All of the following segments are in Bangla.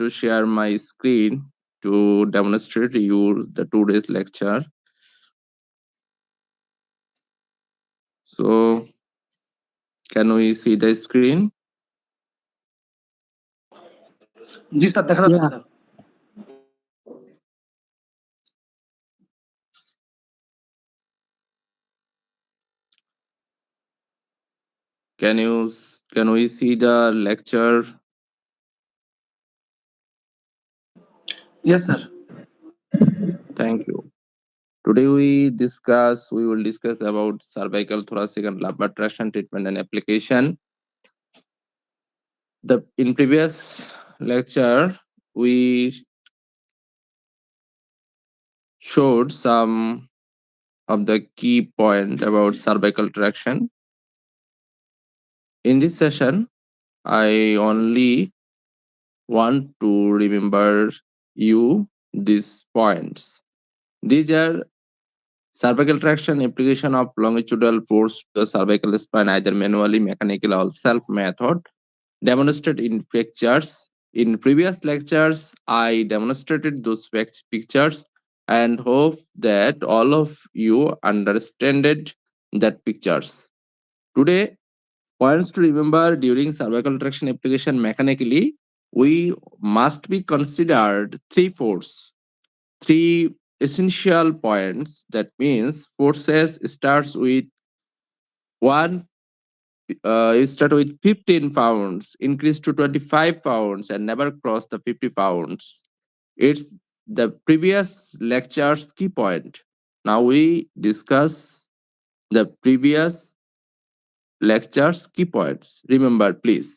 to share my screen to demonstrate you the today's lecture. So, can we see the screen? G sir দেখা যাচ্ছে sir Can we see the lecture? Yes sir Thank you. Today we will discuss about cervical, thoracic, and lumbar traction treatment and application. In previous lecture, we showed some of the key point about cervical traction. In this session, I only want to remember you these points. These are cervical traction application of longitudinal force to the cervical spine, either manually, mechanical, or self method, demonstrated in pictures. In previous lectures, I demonstrated those pictures and hope that all of you understood that pictures. Today, points to remember during cervical traction application mechanically, we must be considered three essential points. That means forces starts with you start with 15 pounds, increase to 25 pounds, and never cross the 50 pounds. It's the previous lecture's key point. Now we discuss the previous lecture's key points. Remember, please.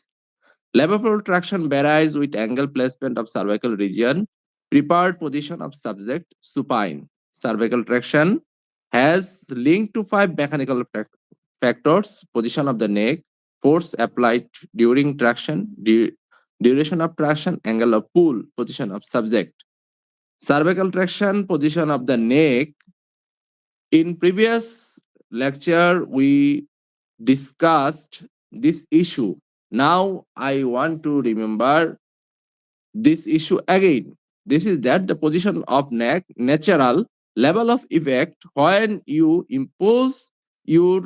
Level traction varies with angle placement of cervical region, prepared position of subject, supine. Cervical traction has linked to 5 mechanical factors: position of the neck, force applied during traction, duration of traction, angle of pull, position of subject. Cervical traction, position of the neck. In previous lecture, we discussed this issue. Now I want to remember this issue again. This is that the position of neck, natural level of effect when you impose your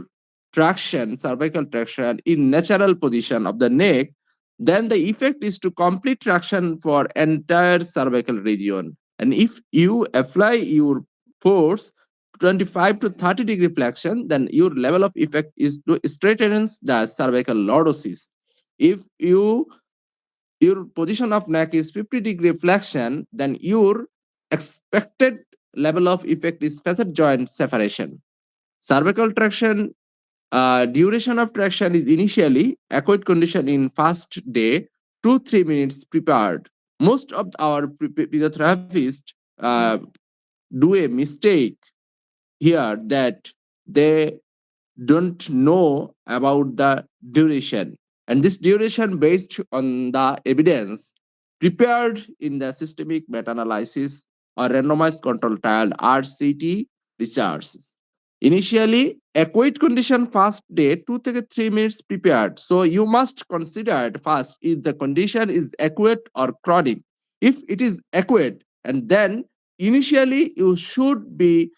traction, cervical traction in natural position of the neck, then the effect is to complete traction for entire cervical region. And if you apply your force 25 to 30 degree flexion, then your level of effect is to straighten the cervical lordosis. If your position of neck is 50 degree flexion, then your expected level of effect is facet joint separation. Cervical traction, duration of traction is initially acute condition in first day, 2-3 minutes prepared. Most of our physiotherapists do a mistake here that they don't know about the duration, and this duration based on the evidence prepared in the systemic meta-analysis or randomized control trial RCT researches. Initially, acute condition first day 2 to 3 minutes prepared. So you must consider it first if the condition is acute or chronic. If it is acute, and then initially you should be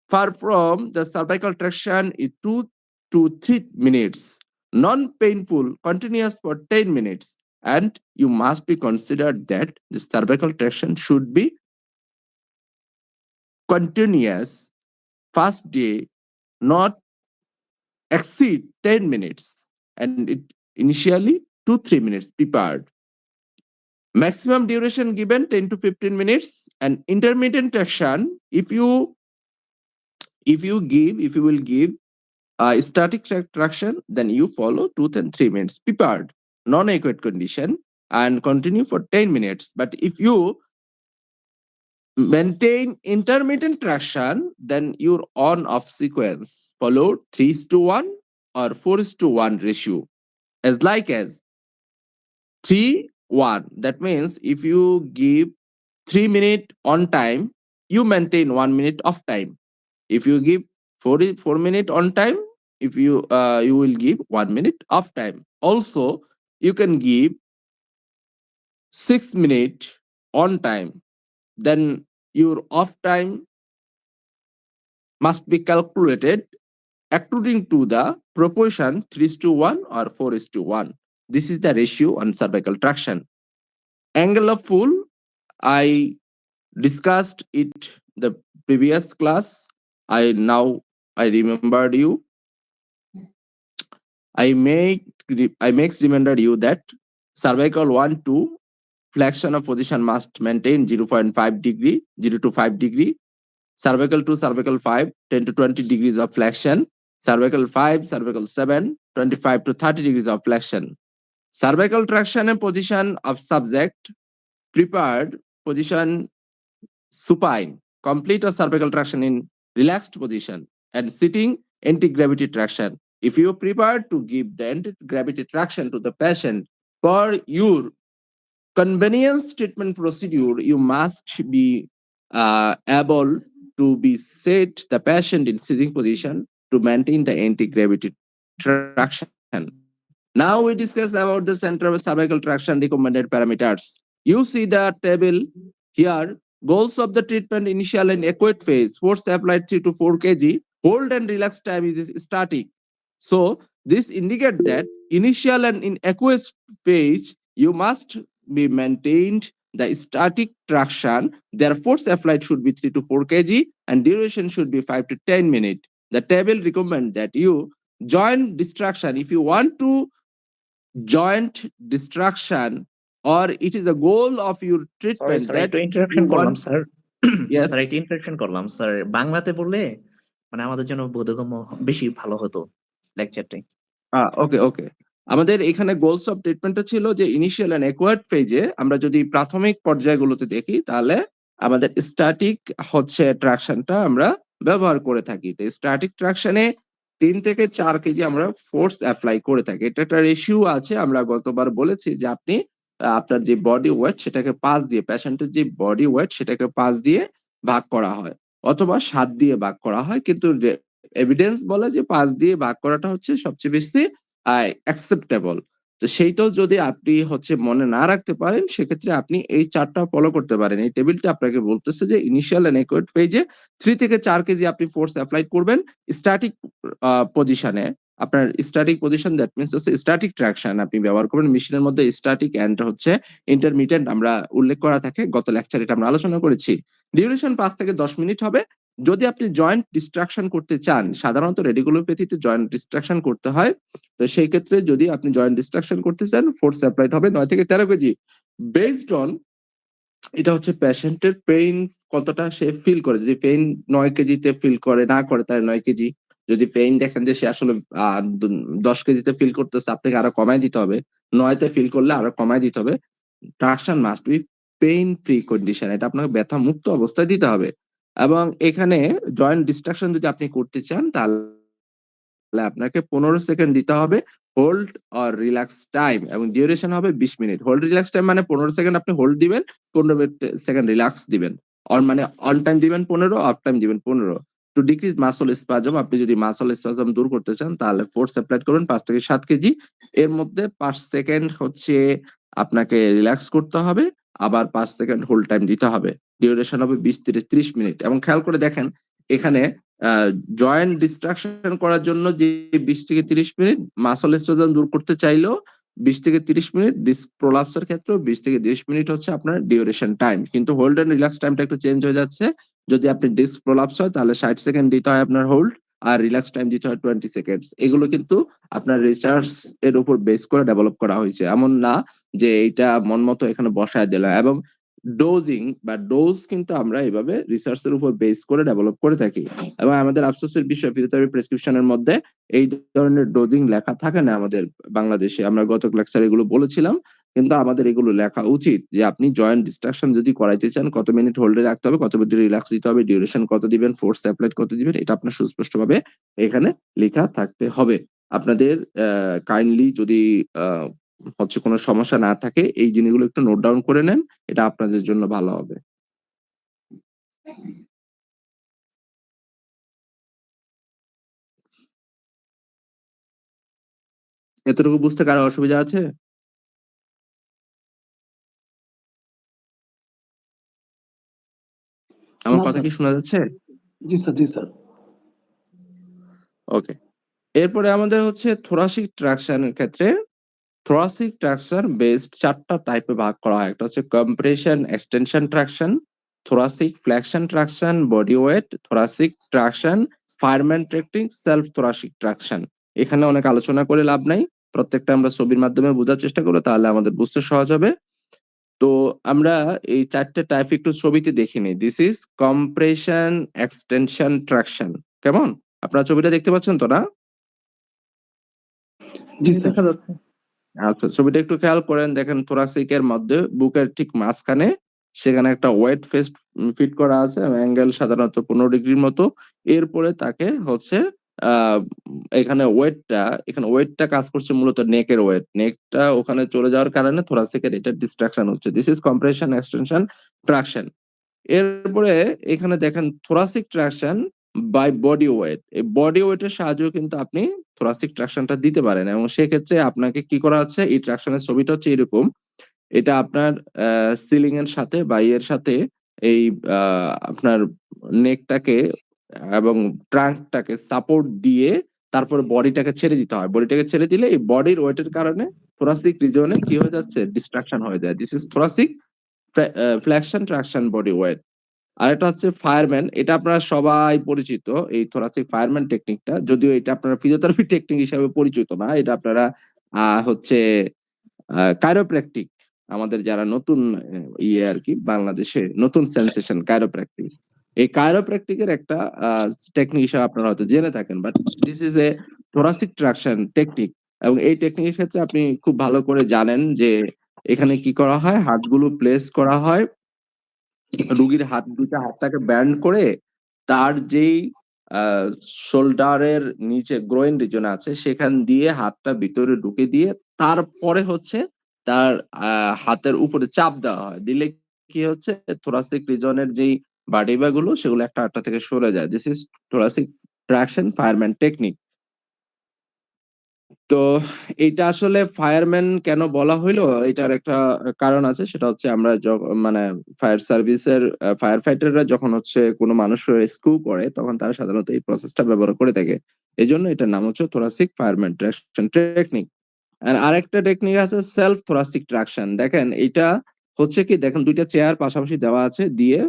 far from the cervical traction in 2 to 3 minutes, non-painful, continuous for 10 minutes. And you must be considered that the cervical traction should be continuous, first day, not exceed 10 minutes. And it initially 2-3 minutes prepared. Maximum duration given 10 to 15 minutes. And intermittent traction, if you will give static traction, then you follow 2 and 3 minutes prepared, non-acute condition, and continue for 10 minutes. But if you maintain intermittent traction, then your on-off sequence follow 3:1 or 4:1 ratio, as like as 3:1. That means if you give 3 minutes on time, you maintain 1 minute of time. If you give 4 minutes on time, if you will give 1 minute of time. Also, you can give 6 minutes on time, then your off time must be calculated according to the proportion 3:1 or 4:1. This is the ratio on cervical traction. Angle of pull, I discussed it the previous class. I remembered you. I makes reminder you that cervical 1 2 flexion of position must maintain 0.5 degree, 0 to 5 degree. Cervical 2, cervical 5, 10 to 20 degrees of flexion. Cervical 5, cervical 7, 25 to 30 degrees of flexion. Cervical traction and position of subject prepared position supine, complete or cervical traction in relaxed position, and sitting anti-gravity traction. If you are prepared to give the anti-gravity traction to the patient for your convenience treatment procedure, you must be able to be set the patient in sitting position to maintain the anti-gravity traction. Now we discuss about the center of cervical traction recommended parameters. You see the table here. Goals of the treatment: initial and acute phase, force applied 3 to 4 kg, hold and relax time is static. So this indicates that initial and in acute phase, you must be maintained the static traction. Their force applied should be 3 to 4 kg and duration should be 5 to 10 minutes. The table recommend that you joint distraction. If you want to joint distraction or it is a goal of your sorry treatment sir that একটু you ইন্টারাপশন করলাম want, স্যার yes, স্যার একটু ইন্টারাপশন করলাম স্যার বাংলাতে বললে মানে আমাদের জন্য বোধগম্য বেশি ভালো হতো লেকচারটাই ওকে আমাদের এখানে গোলস অফ ট্রিটমেন্টটা ছিল যে ইনিশিয়াল এন্ড অ্যাকোয়ার্ড ফেজে আমরা যদি প্রাথমিক পর্যায়গুলোতে দেখি তাহলে আমাদের স্ট্যাটিক হচ্ছে ট্রাকশনটা আমরা ব্যবহার করে থাকি। তো স্ট্যাটিক ট্রাকশনে 3 থেকে 4 কেজি আমরা ফোর্স অ্যাপ্লাই করে থাকি। এটা একটা রেশিও আছে, আমরা গতবার বলেছি যে আপনি আপনার যে বডি ওয়েট সেটাকে 5 দিয়ে, পেশেন্টের যে বডি ওয়েট সেটাকে 5 দিয়ে ভাগ করা হয় অথবা 7 দিয়ে ভাগ করা হয়, কিন্তু এভিডেন্স বলে যে 5 দিয়ে ভাগ করাটা হচ্ছে সবচেয়ে বেশি অ্যাকসেপ্টেবল। তো সেইটাও যদি আপনি হচ্ছে মনে না রাখতে পারেন সেক্ষেত্রে আপনি এই চার্টটা ফলো করতে পারেন। এই টেবিলটা আপনাকে বলতেছে যে ইনিশিয়াল এন্ড অ্যাকুয়েট ফেজে 3 থেকে 4 কেজি আপনি ফোর্স এপ্লাই করবেন স্ট্যাটিক পজিশনে। আপনার স্ট্যাটিক পজিশন দ্যাট মিন্স হচ্ছে স্ট্যাটিক ট্রাকশন আপনি ব্যবহার করবেন মেশিনের মধ্যে। স্ট্যাটিক এন্ড হচ্ছে ইন্টারমিডিয়েট আমরা উল্লেখ করা থাকে, গত লেকচারে এটা আমরা আলোচনা করেছি। ডিউরেশন 5 থেকে 10 মিনিট হবে। যদি আপনি জয়েন্ট ডিস্ট্রাকশন করতে চান, সাধারণত রেডিকুলোপ্যাথিতে জয়েন্ট ডিস্ট্রাকশন করতে হয়। তো সেই ক্ষেত্রে যদি আপনি জয়েন্ট ডিস্ট্রাকশন করতে চান ফোর্স অ্যাপ্লাইড হবে 9 থেকে 13 কেজি বেসড অন, এটা হচ্ছে পেশেন্টের পেইন কতটা সে ফিল করে। যদি পেইন 9 কেজিতে ফিল করে না করে তাহলে 9 কেজি, যদি পেইন দেখেন যে সে আসলে 10 কেজিতে ফিল করতেছে আপনাকে আরো কমায় দিতে হবে, 9 তে ফিল করলে আরো কমায় দিতে হবে। Traction must be pain free condition, এটা আপনাকে ব্যথা মুক্ত অবস্থায় দিতে হবে। এবং এখানে জয়েন্ট ডিস্ট্রাকশন যদি আপনি করতে চান তাহলে আপনাকে 15 সেকেন্ড দিতে হবে হোল্ড অর রিল্যাক্স টাইম এবং ডিউরেশন হবে 20 মিনিট। হোল্ড রিল্যাক্স টাইম মানে 15 সেকেন্ড আপনি হোল্ড দিবেন, 15 সেকেন্ড রিল্যাক্স দিবেন। মানে অন টাইম দিবেন 15, অফ টাইম দিবেন 15। টু ডিক্রিজ মাসল স্পাজম, আপনি যদি মাসল স্পাজম দূর করতে চান তাহলে ফোর্স অ্যাপ্লাই করবেন 5 থেকে 7 কেজি। এর মধ্যে 5 সেকেন্ড হচ্ছে আপনাকে রিল্যাক্স করতে হবে, আবার 5 সেকেন্ড হোল্ড টাইম দিতে হবে। ডিউরেশন হবে 20 থেকে 30 মিনিট। এবং খেয়াল করে দেখেন এখানে জয়েন্ট ডিস্ট্রাকশন করার জন্য যে 20 থেকে 30 মিনিট, মাসল স্পাজম দূর করতে চাইলেও 20 থেকে 30 মিনিট, ডিস্ক প্রোলাপসের ক্ষেত্রেও 20 থেকে 30 মিনিট হচ্ছে আপনার ডিউরেশন টাইম। কিন্তু হোল্ড এন্ড রিল্যাক্স টাইমটা একটু চেঞ্জ হয়ে যাচ্ছে। যদি আপনি ডিস্ক প্রোলাপস হয় তাহলে 60 সেকেন্ড দিতে হয় আপনার হোল্ড, আর রিল্যাক্স টাইম দিতে হয় 20 সেকেন্ডস। এগুলো কিন্তু আপনার রিসার্চ এর উপর বেস করে ডেভেলপ করা হয়েছে, এমন না যে এটা মন মতো এখানে বসায় দিলাম। এবং ডোজিং বা ডোজ কিন্তু আমরা এভাবে রিসার্চের উপর বেস করে ডেভেলপ করে থাকি। এবং আমাদের আফসোসের বিষয় ফিজিওথেরাপি প্রেসক্রিপশনের মধ্যে এই ধরনের ডোজিং লেখা থাকে না আমাদের বাংলাদেশে। আমরা গত লেকচারে এগুলো বলেছিলাম, কিন্তু আমাদের এগুলো লেখা উচিত যে আপনি জয়েন্ট ডিস্ট্রাকশন যদি করাইতে চান কত মিনিট হোল্ডে রাখতে হবে, কত মিনিট রিল্যাক্স দিতে হবে, ডিউরেশন কত দিবেন, ফোর্স অ্যাপ্লাইড কত দিবেন, এটা আপনার সুস্পষ্টভাবে এখানে লেখা থাকতে হবে। আপনাদের কাইন্ডলি যদি হচ্ছে কোনো সমস্যা না থাকে এই জিনিসগুলো একটু নোট ডাউন করে নেন, এটা আপনাদের জন্য ভালো হবে। এতটুকু বুঝতে কারো অসুবিধা আছে? আমার না, কথা স্যার। কি শোনা যাচ্ছে? জি স্যার, জি স্যার। ওকে। এরপরে আমাদের হচ্ছে থোরাসিক ট্রাকশনের ক্ষেত্রে থোরাসিক ট্রাকশন বেসড ৪ টা টাইপে ভাগ করা হয়। একটা হচ্ছে compression extension traction, thoracic flexion traction, body weight, thoracic traction, fireman technique, self thoracic traction. এখানে অনেক আলোচনা করে লাভ নাই। প্রত্যেকটা আমরা ছবির মাধ্যমে বোঝার চেষ্টা করব, তাহলে আমাদের বুঝতে সহজ হবে। তো আমরা এই ৪ টে টাইপ একটু ছবিতে দেখে নিই। This is compression extension traction. কেমন? আপনারা ছবিটা দেখতে পাচ্ছেন তো না? জি জি, স্যার। দেখা যাচ্ছে। আচ্ছা, ছবিটা একটু খেয়াল করেন। দেখেন থোরাসিকের মধ্যে বুকের ঠিক মাঝখানে সেখানে একটা ওয়েট ফেস্ট ফিট করা আছে। অ্যাঙ্গেল সাধারণত ১৫ ডিগ্রির মতো। এরপরে তাকে হচ্ছে আ এখানে ওয়েটটা কাজ করছে মূলত নেকের ওয়েট। নেকটা ওখানে চলে যাওয়ার কারণে থোরাসিকের এটা ডিস্ট্রাকশন হচ্ছে। This is compression extension traction. এরপরে এখানে দেখেন thoracic traction by body weight. এই বডি ওয়েটের সাহায্যেও কিন্তু আপনি থোরাসিক ট্রাকশনটা দিতে পারেন এবং সেক্ষেত্রে আপনাকে কি করা হচ্ছে, এই ট্রাকশনের ছবিটা হচ্ছে এরকম। এটা আপনার সিলিং এর সাথে বা ইয়ের সাথে এই আ আপনার নেকটাকে এবং ট্রাঙ্কটাকে সাপোর্ট দিয়ে তারপরে বডিটাকে ছেড়ে দিতে হয়। বডিটাকে ছেড়ে দিলে এই বডির ওয়েটের কারণে থোরাসিক রিজিয়নে কি হয়ে যাচ্ছে? ডিস্ট্রাকশন হয়ে যায়। This is thoracic flexion traction body weight. আরেকটা হচ্ছে ফায়ারম্যান। এটা আপনারা সবাই পরিচিত। এই থোরাসিক ফায়ারম্যান টেকনিকটা। যদিও এটা আপনারা ফিজিওথেরাপি টেকনিক হিসাবে পরিচিত না। এটা আপনারা হচ্ছে কাইরোপ্র্যাকটিক, আমাদের যারা নতুন আরকি বাংলাদেশে নতুন সেনসেশন কাইরোপ্র্যাকটিক। এই কাইরোপ্র্যাকটিক এর একটা আ টেকনিক হিসেবে আপনারা হয়তো জেনে থাকেন। But this is a thoracic traction technique এবং এই টেকনিকের ক্ষেত্রে আপনি খুব ভালো করে জানেন যে এখানে কি করা হয়? হাতগুলো প্লেস করা হয়। রুগীর দুইটা হাতটাকে ব্যান্ড করে তার যেই আ শোল্ডারের নিচে গ্রোইন রিজন আছে সেখান দিয়ে হাতটা ভিতরে ঢুকে দিয়ে তারপরে হচ্ছে তার আ হাতের উপরে চাপ দেওয়া হয়। দিলে কি হচ্ছে? থোরাসিক রিজনের যেই ভার্টিব্রা গুলো সেগুলো একটা আরেকটা থেকে সরে যায়। This is thoracic traction fireman technique. তো এইটা আসলে ফায়ারম্যান কেন বলা হইলো? এটার একটা কারণ আছে। সেটা হচ্ছে আমরা মানে ফায়ার সার্ভিসের ফায়ার ফাইটাররা যখন হচ্ছে কোনো মানুষের রেস্কিউ করে তখন তারা সাধারণত এই প্রসেসটা ব্যবহার করে থাকে। এজন্য এটার নাম হচ্ছে থোরাসিক ফায়ারম্যান ট্রাকশন টেকনিক। আর আরেকটা টেকনিক আছে সেলফ থোরাসিক ট্রাকশন। দেখেন এইটা হচ্ছে কি, দেখেন ২ টা চেয়ার পাশাপাশি দেওয়া আছে দিয়ে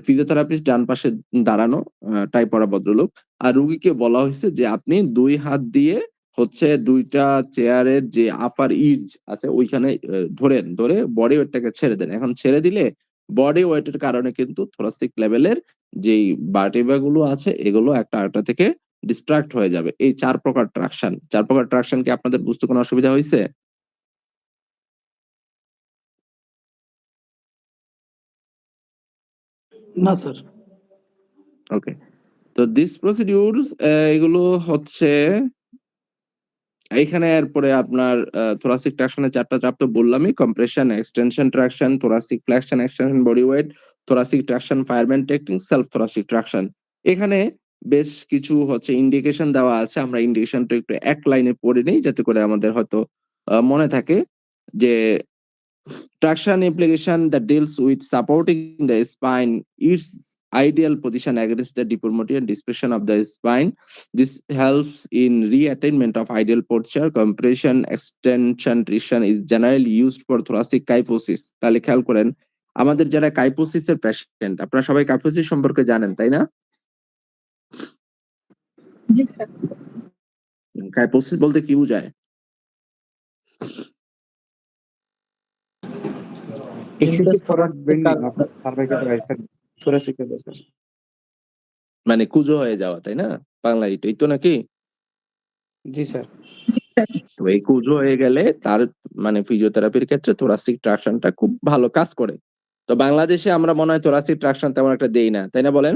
ফিজিওথেরাপিস্ট ডান পাশে দাঁড়ানো, টাই পরা ভদ্রলোক। আর রুগীকে বলা হইছে যে আপনি ২ হাত দিয়ে হচ্ছে ২ টা চেয়ারের যে আপার ইজ আছে ওইখানে ধরে বডি ওয়েটটাকে ছেড়ে দেন। এখন ছেড়ে দিলে বডি ওয়েটের কারণে কিন্তু থোরাসিক লেভেলের যেই ভার্টিব্রা গুলো আছে এগুলো একটা আরেকটা থেকে ডিস্ট্রাক্ট হয়ে যাবে। এই ৪ প্রকার ট্রাকশন। ৪ প্রকার ট্রাকশন কি আপনাদের বুঝতে কোনো অসুবিধা হইছে? না স্যার। ওকে। তো দিস প্রসিডিউরস এগুলো হচ্ছে এইখানে এরপরে আপনার থোরাসিক ট্রাকশনের ৪ টা চাপ তো বললামই। Compression, extension traction, thoracic flexion, extension body weight, thoracic traction fireman technique, self thoracic traction. এখানে বেশ কিছু হচ্ছে ইন্ডিকেশন দেওয়া আছে। আমরা ইন্ডিকেশনটা একটু এক লাইনে পড়ে নেই যাতে করে আমাদের হয়তো মনে থাকে যে traction application that deals with supporting the spine, its ideal position against the deformity and displacement of the spine. This helps in reattainment of ideal posture. Compression extension traction is generally used for thoracic kyphosis. তাহলে খেয়াল করেন আমাদের যারা কাইপোসিসের পেশেন্ট, আপনারা সবাই কাইপোসিস সম্পর্কে জানেন তাই না? জি স্যার। কাইপোসিস বলতে কি বোঝায়? Excessive forward bending of the cervical bicep, thoracic bicep. মানে কুঁজো হয়ে যাওয়া তাই না? বাংলায় এই তো নাকি? জি স্যার। জি স্যার। তো এই কুঁজো হয়ে গেলে তার মানে ফিজিওথেরাপির ক্ষেত্রে থোরাসিক ট্রাকশনটা খুব ভালো কাজ করে। তো বাংলাদেশে আমরা মনে হয় থোরাসিক ট্রাকশন তেমন একটা দেই না, তাই না বলেন?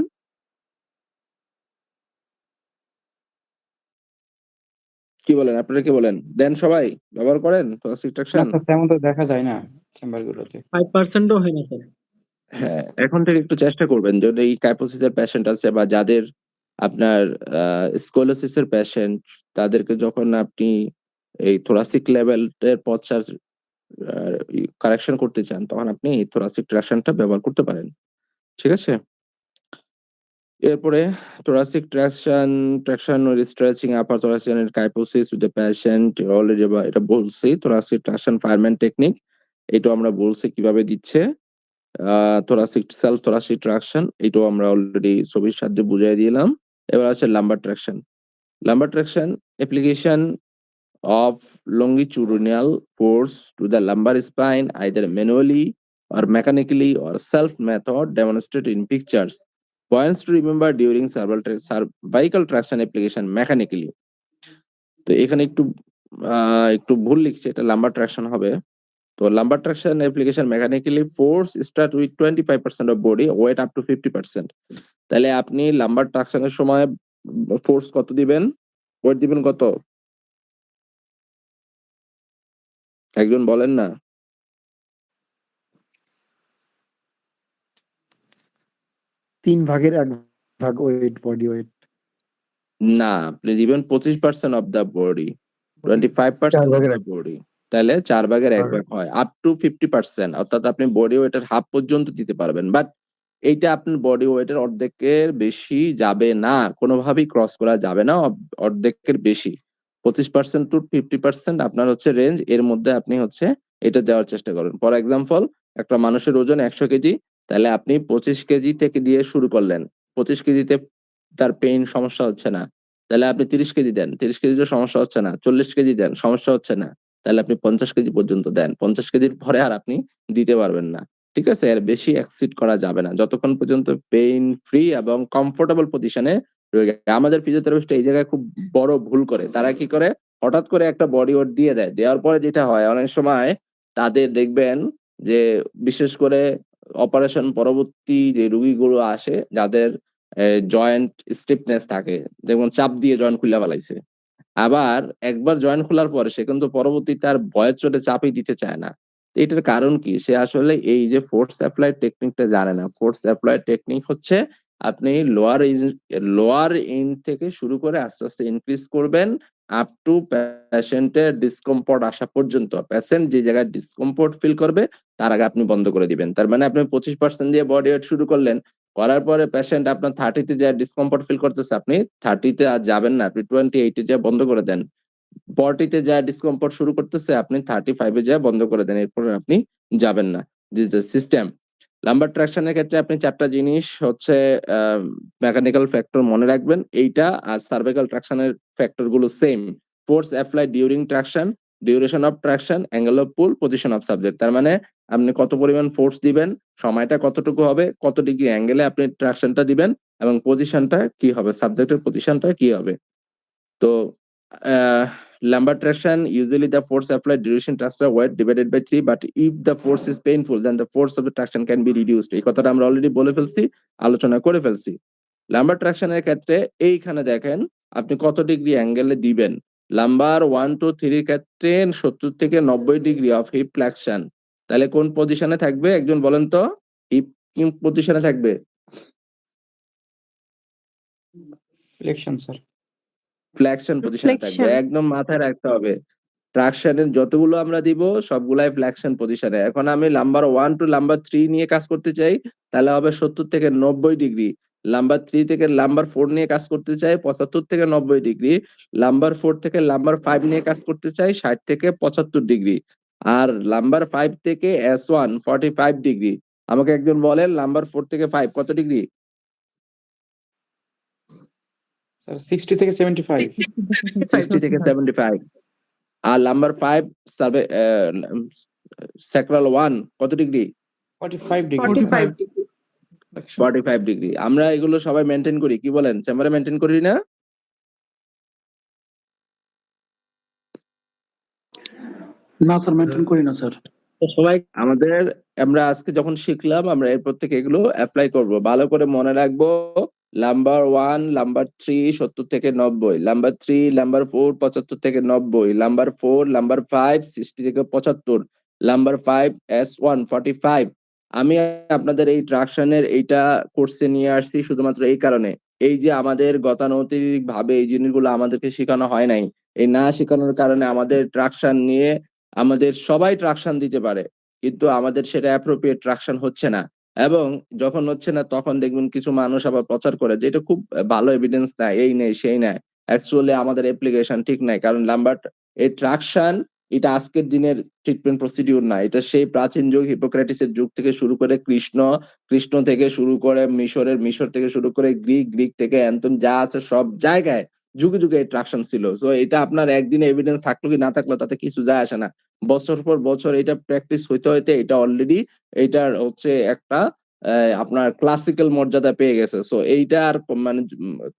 কি বলেন? আপনারা কি বলেন? দেন সবাই? ব্যবহার করেন থোরাসিক না ট্রাকশন? স্যার, তেমন তো দেখা যায় না চেম্বারগুলোতে। 5% ও হয় না স্যার। হ্যাঁ, এখন থেকে একটু চেষ্টা করবেন যদি এই কাইপোসিসের পেশেন্ট আছে বা যাদের আপনার স্কোলোসিসের পেশেন্ট তাদেরকে যখন আপনি এই থোরাসিক লেভেলের পশ্চাৎ কারেকশন করতে চান তখন আপনি থোরাসিক ট্রাকশনটা ব্যবহার করতে পারেন। ঠিক আছে? এরপরে thoracic traction or stretching upper thoracic and kyphosis with the patient already এটা বলছি thoracic traction fireman technique এটাও আমরা বলছি কিভাবে দিচ্ছে thoracic self thoracic traction এটাও আমরা অলরেডি ছবির সাহায্যে বুঝিয়ে দিলাম। এবার আছে lumbar traction application of longitudinal force to the lumbar spine either manually or mechanically or self method demonstrated in pictures. Points to remember during cervical traction application mechanically. তো এখানে একটু ভুল লিখছে, এটা লাম্বার ট্রাকশন হবে। তো lumber traction application mechanically force start with 25% of body weight up to 50%। তাহলে আপনি লাম্বার ট্রাকশনের সময় ফোর্স কত দিবেন, ওয়েট দিবেন কত, একজন বলেন না? তিন ভাগের এক ভাগ ওয়েট, বডি ওয়েট। না, আপনি দিবেন 25% of the body, 25% of the body. তাহলে 4 ভাগের 1 ভাগ হয় আপ টু 50%, অর্থাৎ আপনি বডি ওয়েটের হাফ পর্যন্ত দিতে পারবেন। বাট এইটা আপনার বডি ওয়েটের অর্ধেকের বেশি যাবে না, কোনোভাবেই ক্রস করা যাবে না অর্ধেকের বেশি। 25% টু 50% আপনার হচ্ছে রেঞ্জ, এর মধ্যে আপনি হচ্ছে এটা দেওয়ার চেষ্টা করেন। ফর এক্সাম্পল, একটা মানুষের ওজন 100 কেজি, তাহলে আপনি 25 কেজি থেকে দিয়ে শুরু করলেন, 25 কেজিতে তার পেইন সমস্যা হচ্ছে না, তাহলে আপনি 30 কেজি দেন, 30 কেজিতে সমস্যা হচ্ছে না, 40 কেজি দেন, সমস্যা হচ্ছে না, তাহলে আপনি 50 কেজি পর্যন্ত দেন। 50 কেজির পরে আর আপনি দিতে পারবেন না, ঠিক আছে? এর বেশি এক্সিড করা যাবে না, যতক্ষণ পর্যন্ত পেইন ফ্রি এবং কমফোর্টেবল পজিশনে রয়ে গেছে। আমাদের ফিজিওথেরাপিস্ট এই জায়গায় খুব বড় ভুল করে, তারা কি করে, হঠাৎ করে একটা বডি ওয়েট দিয়ে দেয়, দেওয়ার পরে যেটা হয় অনেক সময় তাদের দেখবেন যে, বিশেষ করে অপারেশন পরবর্তী যে রোগীগুলো আসে যাদের জয়েন্ট স্টিফনেস থাকে, যেমন চাপ দিয়ে জয়েন্ট খুলে ফেলাইছে, আবার একবার জয়েন্ট খোলার পরে সে কিন্তু পরবর্তীতে আর ভয়ের চোটে চাপই দিতে চায় না। এটার কারণ কি? সে আসলে এই যে ফোর্স অ্যাপ্লাই টেকনিকটা জানে না। ফোর্স অ্যাপ্লাই টেকনিক হচ্ছে আপনি লোয়ার এন্ড থেকে শুরু করে আস্তে আস্তে ইনক্রিজ করবেন আপ টু পেশেন্টের ডিসকমফোর্ট আসা পর্যন্ত। পেশেন্ট যে জায়গায় ডিসকমফোর্ট ফিল করবে তার আগে আপনি বন্ধ করে দিবেন। তার মানে আপনি 25% দিয়ে বডি ওয়েট শুরু করলেন, করার পরে পেশেন্ট আপনার 30-তে যা ডিসকমফোর্ট ফিল করতেছে, আপনি 30-তে আর যাবেন না, আপনি 28-এ যা বন্ধ করে দেন। 40-তে যা ডিসকমফোর্ট শুরু করতেছে, আপনি 35-এ যা বন্ধ করে দেন, এরপরে আপনি যাবেন না। This the system. লাম্বার ট্রাকশনের ক্ষেত্রে আপনি 4টা জিনিস হচ্ছে মেকানিক্যাল ফ্যাক্টর মনে রাখবেন। এইটা আর সার্ভাইকাল ট্রাকশনের ফ্যাক্টর গুলো same. Force apply during traction, duration of traction, angle of pool, position of subject. তার মানে আপনি কত পরিমাণ ফোর্স দিবেন, সময়টা কতটুকু হবে, কত ডিগ্রি অ্যাঙ্গেলে আপনি ট্রাকশনটা দিবেন, এবং পজিশনটা কি হবে, সাবজেক্টের পজিশনটা কি হবে। তো lumbar traction, usually the force applied duration transfer weight divided by 3, but if the force is painful then the force of the traction can be reduced। এই কথাটা আমরা অলরেডি বলে ফেলছি, আলোচনা করে ফেলছি। লাম্বার ট্রাকশনের ক্ষেত্রে এইখানে দেখেন আপনি কত ডিগ্রি অ্যাঙ্গেলে দিবেন। লাম্বার 1 to 3 এর ক্ষেত্রে 70 থেকে 90 ডিগ্রি অফ হিপ ফ্লেকশন। তাহলে কোন পজিশনে থাকবে একজন বলেন তো, হিপ কি পজিশনে থাকবে? Flexion sir. ফ্লেকশন পজিশনে থাকবে, একদম মাথায় রাখতে হবে। ট্রাকশনের যতগুলো আমরা দিব সবগুলাই ফ্লেকশন পজিশনে। এখন আমি নাম্বার 1 টু নাম্বার 3 নিয়ে কাজ করতে চাই, তাহলে হবে 70 থেকে 90 ডিগ্রি। নাম্বার 3 থেকে নাম্বার 4 নিয়ে কাজ করতে চাই 75 থেকে 90 ডিগ্রি। নাম্বার 4 থেকে নাম্বার 5 নিয়ে কাজ করতে চাই 60 থেকে 75 ডিগ্রি। আর নাম্বার 5 থেকে S1 45 ডিগ্রি। আমাকে একজন বলেন নাম্বার 4 থেকে 5 কত ডিগ্রি? স্যার 60 থেকে 75। 60 থেকে 75। আর নাম্বার 5 স্যাক্রাল 1 কত ডিগ্রি? 45 ডিগ্রি। 45 ডিগ্রি। আমরা এগুলো সবাই মেনটেন করি, কি বলেন? চেম্বারে মেনটেন করি না? না স্যার, মেনটেন করি না স্যার। সবাই আমরা আজকে যখন শিখলাম আমরা এরপর থেকে এগুলো অ্যাপ্লাই করব। ভালো করে মনে রাখবো, নাম্বার 1 নাম্বার 3 70 থেকে 90, নাম্বার 3 নাম্বার 4 75 থেকে 90, নাম্বার 4 নাম্বার 5 60 থেকে 75, নাম্বার 5 S1 45। আমি আপনাদের এই ট্রাকশনের এইটা কোর্সে নিয়ে আসছি শুধুমাত্র এই কারণে, এই যে আমাদের গতানুগতিক ভাবে এই জিনিসগুলো আমাদেরকে শেখানো হয় নাই, এই না শেখানোর কারণে আমাদের ট্রাকশন নিয়ে আমাদের সবাই ট্রাকশন দিতে পারে, কিন্তু আমাদের সেটা অ্যাপ্রোপ্রিয়েট ট্রাকশন হচ্ছে না। এবং যখন হচ্ছে না তখন দেখবেন কিছু মানুষ আবার প্রচার করে যে এটা খুব ভালো এভিডেন্স না, এই নেই সেই নাই। অ্যাকচুয়ালি আমাদের অ্যাপ্লিকেশন ঠিক নাই, কারণ লাম্বার এই ট্রাকশন এটা আজকের দিনের ট্রিটমেন্ট প্রসিডিউর না, এটা সেই প্রাচীন যুগ হিপোক্রেটিসের যুগ থেকে শুরু করে কৃষ্ণ থেকে শুরু করে মিশর থেকে শুরু করে গ্রিক থেকে অ্যান্থম যা আছে সব জায়গায় যুগে যুগে এই ট্রাকশন ছিল। সো এটা আপনার একদিনে এভিডেন্স থাকলো কি না থাকলো তাতে কিছু যায় আসে না, বছর পর বছর এটা প্র্যাকটিস হইতে হইতে এটা অলরেডি এইটার হচ্ছে একটা আপনার ক্লাসিক্যাল মর্যাদা পেয়ে গেছে। সো এইটা আর মানে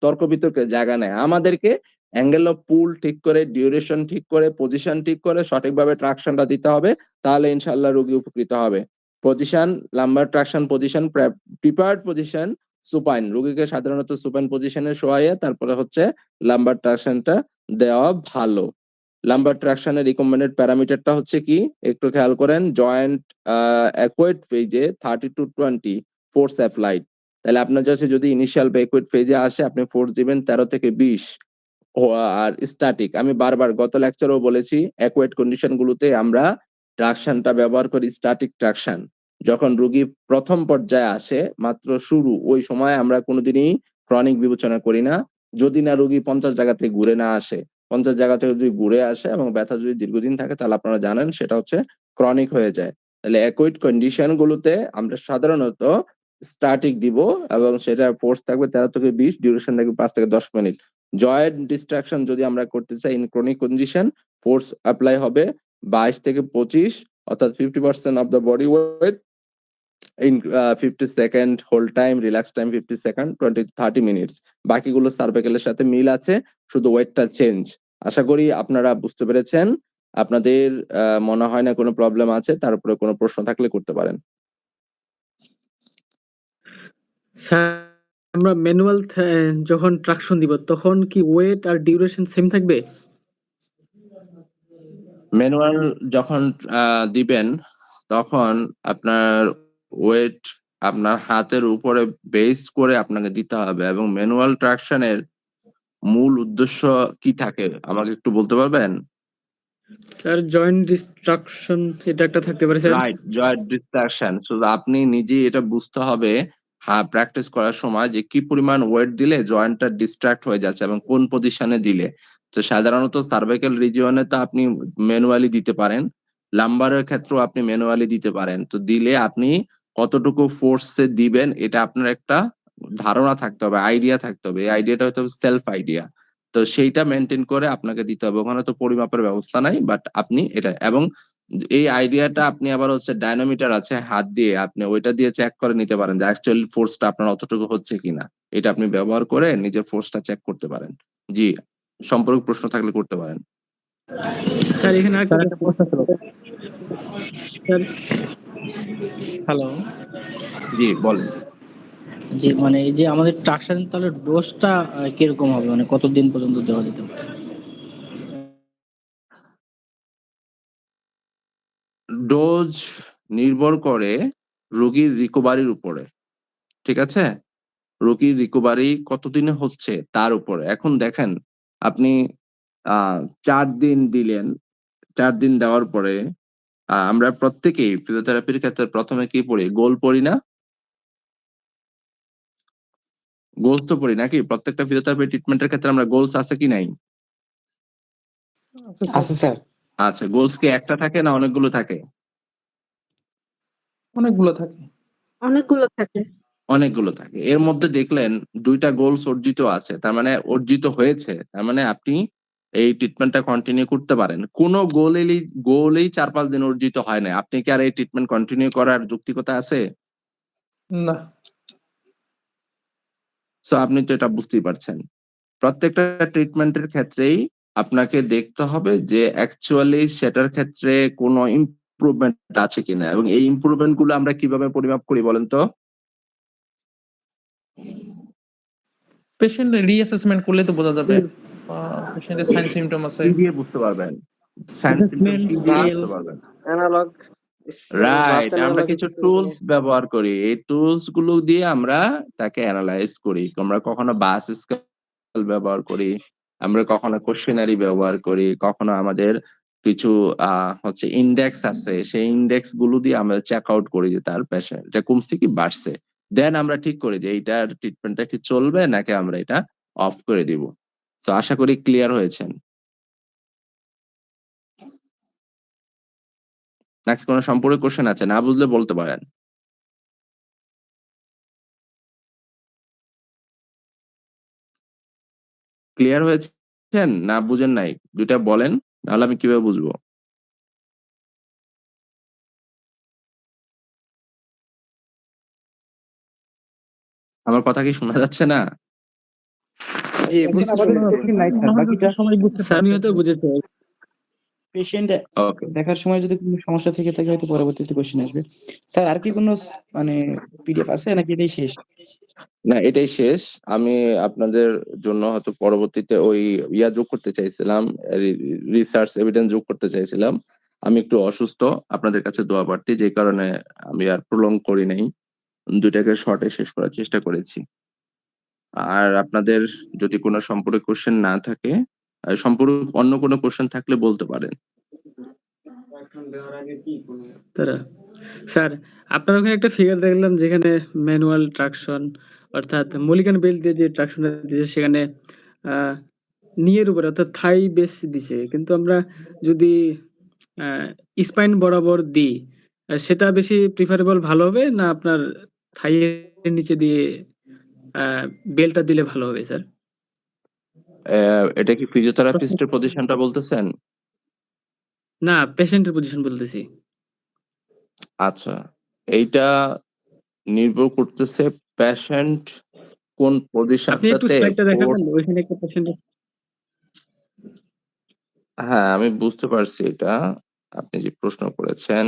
তর্ক বিতর্কের জায়গা নেই। আমাদেরকে অ্যাঙ্গেল অফ পুল ঠিক করে, ডিউরেশন ঠিক করে, পজিশন ঠিক করে সঠিকভাবে ট্রাকশনটা দিতে হবে, তাহলে ইনশাল্লাহ রোগী উপকৃত হবে। Position, lumbar traction position, prepared position, supine, রোগীকে সাধারণত সুপাইন পজিশনে শোয়াইয়ে তারপরে হচ্ছে লাম্বার ট্রাকশনটা দেওয়া ভালো। লাম্বার ট্রাকশনের রিকমেন্ডেড প্যারামিটারটা হচ্ছে কি একটু খেয়াল করেন, জয়েন্ট অ্যাকুয়েট ফেজে 30 to 20 ফোর্স অ্যাপ্লাইড। তাহলে আপনার কাছে যদি ইনিশিয়াল বা অ্যাকুয়েট ফেজে আসে আপনি ফোর্স দিবেন 13 থেকে 20। আর স্ট্যাটিক, আমি বারবার গত লেকচারেও বলেছি অ্যাকুয়েট কন্ডিশন গুলোতে আমরা ট্রাকশনটা ব্যবহার করি স্ট্যাটিক ট্রাকশন। যখন রোগী প্রথম পর্যায়ে আসে মাত্র শুরু, ওই সময় আমরা কোনোদিনই ক্রনিক বিবেচনা করি না, যদি না রোগী 50 জায়গা থেকে ঘুরে না আসে। 50 জায়গা থেকে যদি ঘুরে আসে এবং ব্যথা যদি দীর্ঘদিন থাকে তাহলে আপনারা জানেন সেটা হচ্ছে ক্রনিক হয়ে যায়। তাহলে অ্যাকুইট কন্ডিশন গুলোতে আমরা সাধারণত স্ট্যাটিক দিব এবং সেটা ফোর্স থাকবে 13 থেকে 20, ডিউরেশন থাকবে 5 থেকে 10 মিনিট। জয়েন্ট ডিস্ট্রাকশন যদি আমরা করতে চাই in chronic condition, force apply হবে 22 থেকে 25, অর্থাৎ 50% of the body weight in 50 second, hold time, relax time 50 second, 20 to 30 minutes. বাকিগুলো সার্ভাইকেলের সাথে মিল আছে, শুধু ওয়েটটা চেঞ্জ। আশা করি আপনারা বুঝতে পেরেছেন। আপনাদের মনে হয় না কোনো প্রবলেম আছে, তার উপরে কোনো প্রশ্ন থাকলে করতে পারেন। স্যার আমরা ম্যানুয়াল যখন ট্রাকশন দিব তখন কি ওয়েট আর ডিউরেশন সেম থাকবে? ম্যানুয়াল যখন দিবেন তখন আপনার ওয়েট আপনার হাতের উপরে বেস করে আপনাকে দিতে হবে, এবং ম্যানুয়াল ট্রাকশনের মূল উদ্দেশ্য কি থাকে আমাকে একটু বলতে পারবেন? স্যার জয়েন্ট ডিস্ট্রাকশন এটা একটা থাকতে পারে sir. Right, joint distraction. So আপনি নিজেই এটা বুঝতে হবে প্র্যাকটিস করার সময় যে কি পরিমাণ ওয়েট দিলে জয়েন্টটা ডিস্ট্রাক্ট হয়ে যাচ্ছে এবং কোন পজিশনে দিলে। তো সাধারণত সার্ভাইকাল রিজিয়নে তো আপনি ম্যানুয়ালি দিতে পারেন, লাম্বারের ক্ষেত্রেও আপনি ম্যানুয়ালি দিতে পারেন। তো দিলে আপনি কতটুকু ফোর্সে দিবেন এটা আপনার একটা ধারণা থাকতে হবে, আইডিয়া থাকতে হবে। এই আইডিয়াটা হয়তো সেলফ আইডিয়া, তো সেইটা মেনটেন করে আপনাকে দিতে হবে। ওখানে তো পরিমাপের ব্যবস্থা নাই, বাট আপনি এটা, এবং এই আইডিয়াটা আপনি আবার হচ্ছে ডায়নোমিটার আছে হাত দিয়ে, আপনি ওইটা দিয়ে চেক করে নিতে পারেন যে অ্যাকচুয়াল ফোর্সটা আপনার অতটুকু হচ্ছে কিনা। এটা আপনি ব্যবহার করে নিজের ফোর্সটা চেক করতে পারেন। জি, সম্পর্ক প্রশ্ন থাকলে করতে পারেন। স্যার এখানে স্যার একটা প্রশ্ন ছিল। স্যার হ্যালো, জি বলেন। জি মানে এই যে আমাদের ট্রাকশন তাহলে ডোজটা কিরকম হবে, মানে কতদিন পর্যন্ত দেওয়া যেতে পারে? ডোজ নির্ভর করে রোগীর রিকভারির উপরে, ঠিক আছে? রোগীর রিকভারি কতদিনে হচ্ছে তার উপরে। এখন দেখেন আপনি 4 দিন দিলেন, 4 দিন দেওয়ার পরে আমরা প্রত্যেকেই ফিজিওথেরাপির ক্ষেত্রে প্রথমে কি পড়ি? গোল পড়ি না? গোলস তো পড়ি নাকি? প্রত্যেকটা ফিজিওথেরাপি ট্রিটমেন্টের ক্ষেত্রে আমরা গোলস আছে কি নাই? আছে স্যার। আচ্ছা, গোলস কি একটা থাকে না অনেকগুলো থাকে? অনেকগুলো থাকে। অনেকগুলো থাকে। অনেকগুলো থাকে। এর মধ্যে দেখলেন 2টা গোলস অর্জিত আছে, তার মানে অর্জিত হয়েছে, তার মানে আপনি এই ট্রিটমেন্টটা কন্টিনিউ করতে পারেন। কোন গোলেই 4-5 দিন অর্জিত হয় না, আপনি কি আর এই ট্রিটমেন্ট কন্টিনিউ করার যৌক্তিকতা আছে? না। সো আপনি তো এটা বুঝতেই পারছেন। প্রত্যেকটা ট্রিটমেন্টের ক্ষেত্রেই আপনাকে দেখতে হবে যে অ্যাকচুয়ালি সেটার ক্ষেত্রে কোনো ইমপ্রুভমেন্ট আছে কিনা, এবং এই ইমপ্রুভমেন্ট গুলো আমরা কিভাবে পরিমাপ করি বলেন তো? পেশেন্ট রিঅ্যাসেসমেন্ট করলে তো বোঝা যাবে পেশেন্টের সাইন সিম্পটম আছে। কি দিয়ে বুঝতে পারবেন? সাইন সিম্পটম কি দিয়ে বুঝতে পারবেন? অ্যানালগ রাইট, আমরা কিছু টুলস ব্যবহার করি, এই টুলস গুলো দিয়ে আমরা তাকে অ্যানালাইজ করি। আমরা কখনো বাস স্কেল ব্যবহার করি, আমরা কখনো কোশ্চেনারি ব্যবহার করি, কখনো আমাদের কিছু হচ্ছে ইন্ডেক্স আছে, সেই ইন্ডেক্স গুলো দিয়ে আমরা চেক আউট করি যে তার প্রেশার এটা কমছে কি বাড়ছে, দেন আমরা ঠিক করি যে এইটার ট্রিটমেন্টটা কি চলবে নাকি আমরা এটা অফ করে দিব। তো আশা করি ক্লিয়ার হয়েছেন, নাকি কোনো সম্পূরক কোশ্চেন আছে? না বুঝলে বলতে পারেন। ক্লিয়ার হয়েছেন না বুঝেন নাই? দুইটা বলেন, নাহলে আমি কিভাবে বুঝবো? আমার কথা কি শোনা যাচ্ছে না? জি বুঝতে আপাতত পেরেছি। question নাই স্যার, বাকিটা সবাই বুঝতে স্যার আমি হয়তো বুঝেছি। পেশেন্ট ওকে, দেখার সময় যদি কোনো সমস্যা থেকে থাকে হয়তো পরবর্তীতে কোশ্চেন আসবে। স্যার আর কি কোনো মানে পিডিএফ আছে নাকি এটাই শেষ? না এটাই শেষ। আমি আপনাদের জন্য হয়তো পরবর্তীতে ওই ইয়া যোগ করতে চাইছিলাম, রিসার্চ এভিডেন্স যোগ করতে চাইছিলাম। আমি একটু অসুস্থ, আপনাদের কাছে দোয়া প্রার্থী, যে কারণে আমি আর প্রলং করি নাই, দুইটাকে শর্টে শেষ করার চেষ্টা করেছি। আর আপনাদের যদি কোনো সম্পূরক কোশ্চেন না থাকে, সম্পূরক অন্য কোনো কোশ্চেন থাকলে বলতে পারেন। তারা স্যার আপনার ওখানে একটা ফিগার দেখলাম যেখানে ম্যানুয়াল ট্রাকশন অর্থাৎ মলিকান বেল্ট দিয়ে যে ট্রাকশনটা দিয়েছে সেখানে নিয়ের উপরে অর্থাৎ থাই বেস দিছে, কিন্তু আমরা যদি স্পাইন বরাবর দিই সেটা বেশি প্রিফারেবল ভালো হবে না আপনার থাইয়ের নিচে দিয়ে বেল্টটা দিলে ভালো হবে স্যার? এটা কি ফিজিওথেরাপিস্টের পজিশনটা বলতেছেন? না পেশেন্টের পজিশন বলতেছি। আচ্ছা, এইটা নির্ভর করতেছে পেশেন্ট কোন আপনি একটু পজিশনটাতে স্লাইডটা দেখাবেন, ফোর্স। ওইখানে একটা পেশেন্টের। হ্যাঁ আমি বুঝতে পারছি এটা, আপনি যে প্রশ্ন করেছেন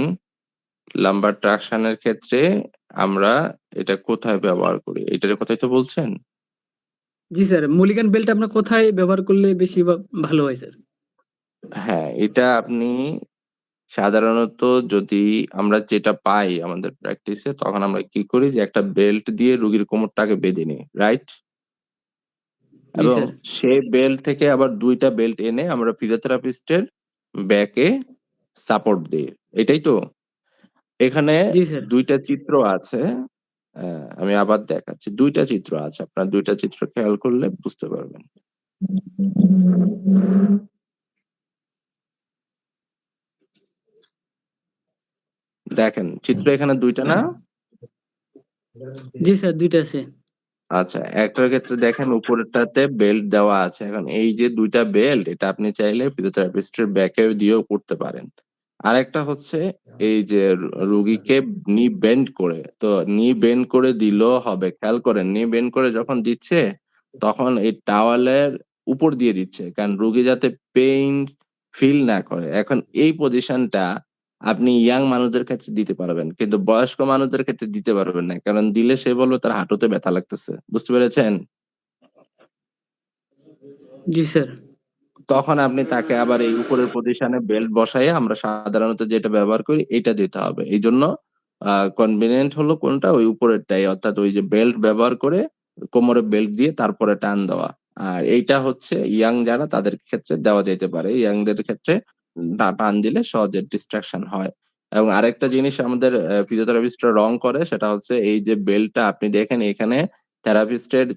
লাম্বার ট্রাকশনের ক্ষেত্রে আমরা এটা কোথায় ব্যবহার করি, এটার কথাই তো বলছেন? জি স্যার, মলিকান বেল্ট আপনার কোথায় ব্যবহার করলে বেশি ভালো হয় স্যার? হ্যাঁ এটা আপনি সাধারণত যদি আমরা যেটা পাই আমাদের প্র্যাকটিসে, তখন আমরা কি করি যে একটা বেল্ট দিয়ে রোগীর কোমরটাকে বেঁধে নিই, রাইট? জি এবং স্যার। সেই বেল্ট থেকে আবার দুইটা বেল্ট এনে আমরা ফিজিওথেরাপিস্টের ব্যাকে সাপোর্ট দিই, এটাই তো? এখানে জি স্যার। দুইটা চিত্র আছে, আমি আবার দেখাচ্ছি, দুইটা চিত্র আছে, আপনার দুইটা চিত্র খেয়াল করলে বুঝতে পারবেন। দেখেন চিত্র এখানে দুইটা না? জি স্যার দুইটা আছে। আচ্ছা, একটার ক্ষেত্রে দেখেন উপরেরটাতে বেল্ট দেওয়া আছে। এখন এই যে দুইটা বেল্ট, এটা আপনি চাইলে ফিজিওথেরাপিস্টের ব্যাকে দিয়েও করতে পারেন। আরেকটা হচ্ছে এই যে রোগীকে নি বেন্ড করে, তো নি বেন্ড করে দিলেও হবে। খেয়াল করেন নি বেন্ড করে যখন দিচ্ছে তখন এই টাওয়ালের উপর দিয়ে দিচ্ছে, কারণ রোগী যাতে পেইন ফিল না করে। এখন এই পজিশনটা আপনি ইয়াং মানুষদের ক্ষেত্রে দিতে পারবেন, কিন্তু বয়স্ক মানুষদের ক্ষেত্রে দিতে পারবেন না, কারণ দিলে সে বলবে তার হাঁটুতে ব্যথা লাগতেছে। বুঝতে পেরেছেন? জি স্যার। তখন আপনি তাকে আবার এই উপরের পজিশনে বেল্ট বসাইয়ে আমরা সাধারণত যেটা ব্যবহার করি এটা দিতে হবে। এই জন্য কনভিনিয়েন্ট হলো কোনটা, ওই উপরেরটাই, অর্থাৎ ওই যে বেল্ট ব্যবহার করে কোমরে বেল্ট দিয়ে তারপরে টান দেওয়া। আর এইটা হচ্ছে ইয়াং যারা তাদের ক্ষেত্রে দেওয়া যেতে পারে, ইয়াংদের ক্ষেত্রে টান দিলে সহজে ডিস্ট্রাকশন হয়। এবং আরেকটা জিনিস আমাদের ফিজিওথেরাপিস্টরা রং করে, সেটা হচ্ছে এই যে বেল্টটা আপনি দেখেন এখানে থেরাপিস্টের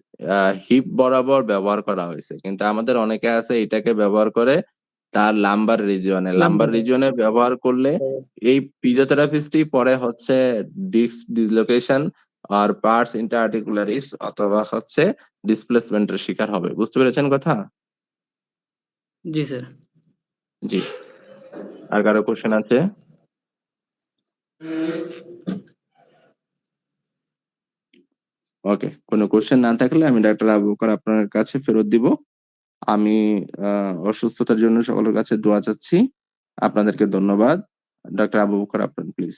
হিপ বরাবর ব্যবহার করা হয়েছে, কিন্তু আমাদের অনেকে আছে এটাকে ব্যবহার করে তার লাম্বার রিজিয়নে ব্যবহার করলে এই ফিজিওথেরাপিস্টই পরে হচ্ছে ডিস্ক ডিসলোকেশন আর পার্টস ইন্টারআর্টিকুলারিস অথবা হচ্ছে ডিসপ্লেসমেন্টের শিকার হবে। বুঝতে পেরেছেন কথা? জি স্যার। জি। আর কারো কোশ্চেন আছে? ওকে, কোনো কোশ্চেন না থাকলে আমি ডাক্তার আবু বকর আপনার কাছে ফেরত দিব। আমি অসুস্থতার জন্য সকলের কাছে দোয়া চাচ্ছি। আপনাদেরকে ধন্যবাদ। ডক্টর আবু বকর আপনার প্লিজ।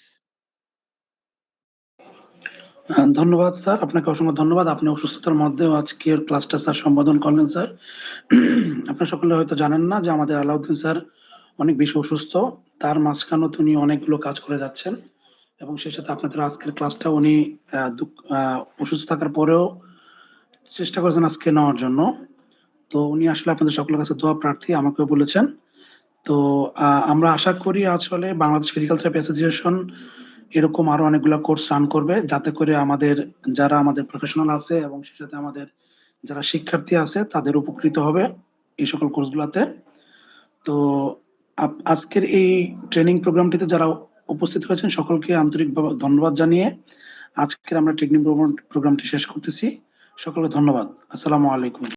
ধন্যবাদ স্যার, আপনাকে অসংখ্য ধন্যবাদ। আপনি অসুস্থতার মধ্যেও আজকের ক্লাসটা স্যার সম্বোধন করলেন স্যার। আপনারা সকলে হয়তো জানেন না যে আমাদের আলাউদ্দিন স্যার অনেক বেশি অসুস্থ, তার মাঝখানেও তিনি অনেকগুলো কাজ করে যাচ্ছেন এবং সেই সাথে আপনাদের আজকের ক্লাসটা উনি অসুস্থ থাকার পরেও চেষ্টা করেছেন আজকে নেওয়ার জন্য। তো উনি আসলে আপনাদের সকলের কাছে দোয়া প্রার্থী, আমাকেও বলেছেন। তো আমরা আশা করি আসলে বাংলাদেশ ফিজিক্যাল থেরাপি অ্যাসোসিয়েশন এরকম আরো অনেকগুলো কোর্স রান করবে, যাতে করে আমাদের যারা আমাদের প্রফেশনাল আছে এবং সেই সাথে আমাদের যারা শিক্ষার্থী আছে তাদের উপকৃত হবে এই সকল কোর্সগুলোতে। তো আজকের এই ট্রেনিং প্রোগ্রামটিতে যারা উপস্থিত হয়েছেন সকলকে আন্তরিকভাবে ধন্যবাদ জানিয়ে আজকের আমরা ট্রেনিং প্রোগ্রামটি শেষ করতেছি। সকলকে ধন্যবাদ। আসসালামু আলাইকুম।